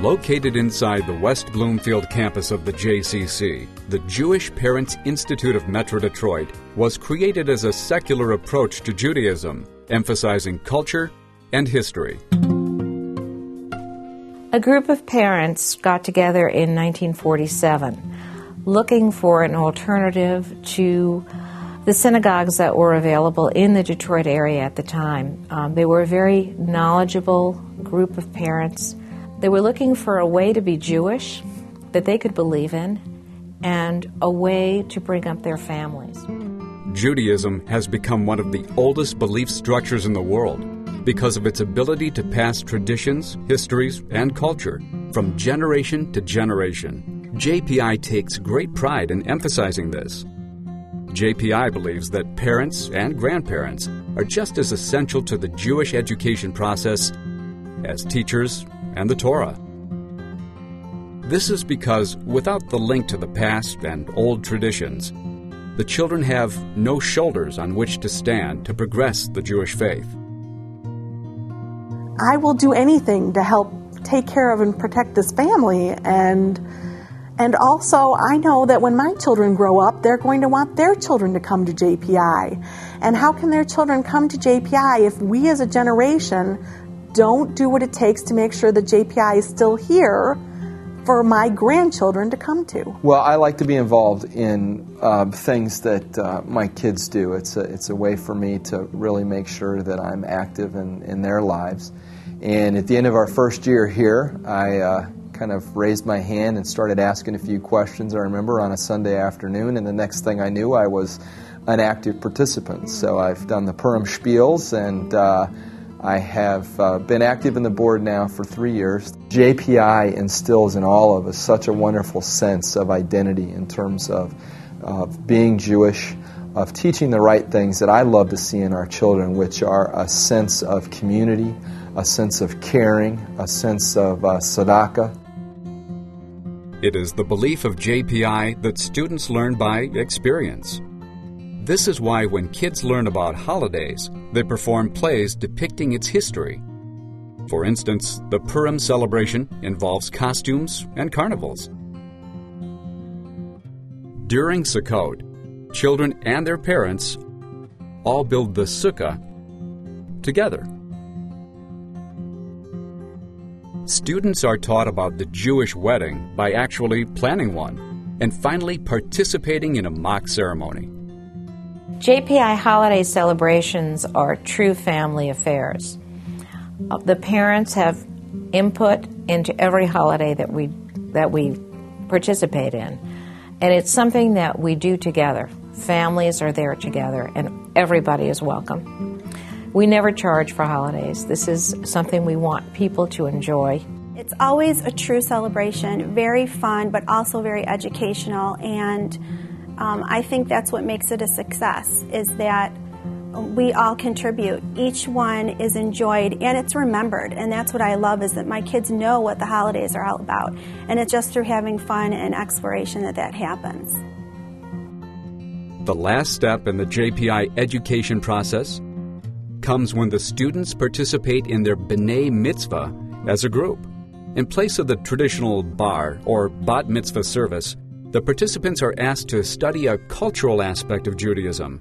Located inside the West Bloomfield campus of the JCC, the Jewish Parents Institute of Metro Detroit was created as a secular approach to Judaism, emphasizing culture and history. A group of parents got together in 1947 looking for an alternative to the synagogues that were available in the Detroit area at the time. They were a very knowledgeable group of parents. They were looking for a way to be Jewish that they could believe in and a way to bring up their families. Judaism has become one of the oldest belief structures in the world because of its ability to pass traditions, histories, and culture from generation to generation. JPI takes great pride in emphasizing this. JPI believes that parents and grandparents are just as essential to the Jewish education process as teachers and the Torah. This is because without the link to the past and old traditions, the children have no shoulders on which to stand to progress the Jewish faith. I will do anything to help take care of and protect this family, and also I know that when my children grow up, they're going to want their children to come to JPI. And how can their children come to JPI if we as a generation don't do what it takes to make sure that JPI is still here for my grandchildren to come to? Well, I like to be involved in things that my kids do. It's a way for me to really make sure that I'm active in their lives. And at the end of our first year here, I kind of raised my hand and started asking a few questions, I remember, on a Sunday afternoon, and the next thing I knew, I was an active participant. So I've done the Purim spiels, and I have been active in the board now for 3 years. JPI instills in all of us such a wonderful sense of identity in terms of being Jewish, of teaching the right things that I love to see in our children, which are a sense of community, a sense of caring, a sense of tzedakah. It is the belief of JPI that students learn by experience. This is why when kids learn about holidays, they perform plays depicting its history. For instance, the Purim celebration involves costumes and carnivals. During Sukkot, children and their parents all build the sukkah together. Students are taught about the Jewish wedding by actually planning one, and finally participating in a mock ceremony. JPI holiday celebrations are true family affairs. The parents have input into every holiday that we participate in, and it's something that we do together. Families are there together, and everybody is welcome. We never charge for holidays. This is something we want people to enjoy. It's always a true celebration, very fun, but also very educational, and I think that's what makes it a success, is that we all contribute. Each one is enjoyed, and it's remembered, and that's what I love, is that my kids know what the holidays are all about, and it's just through having fun and exploration that happens. The last step in the JPI education process comes when the students participate in their B'nai Mitzvah as a group. In place of the traditional bar or bat mitzvah service, the participants are asked to study a cultural aspect of Judaism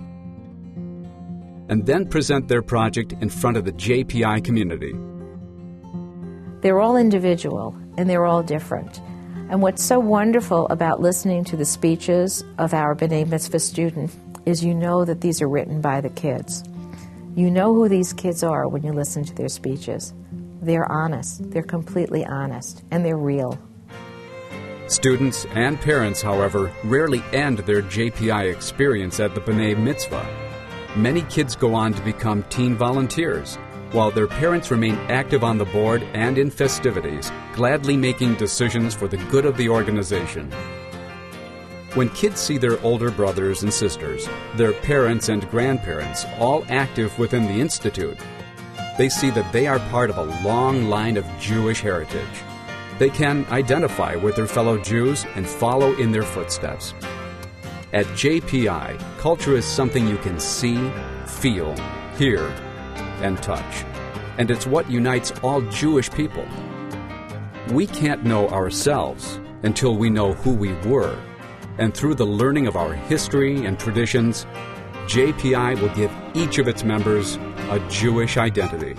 and then present their project in front of the JPI community. They're all individual and they're all different. And what's so wonderful about listening to the speeches of our B'nai Mitzvah students is you know that these are written by the kids. You know who these kids are when you listen to their speeches. They're honest, they're completely honest, and they're real. Students and parents, however, rarely end their JPI experience at the B'nai Mitzvah. Many kids go on to become teen volunteers, while their parents remain active on the board and in festivities, gladly making decisions for the good of the organization. When kids see their older brothers and sisters, their parents and grandparents, all active within the Institute, they see that they are part of a long line of Jewish heritage. They can identify with their fellow Jews and follow in their footsteps. At JPI, culture is something you can see, feel, hear, and touch. And it's what unites all Jewish people. We can't know ourselves until we know who we were, and through the learning of our history and traditions, JPI will give each of its members a Jewish identity.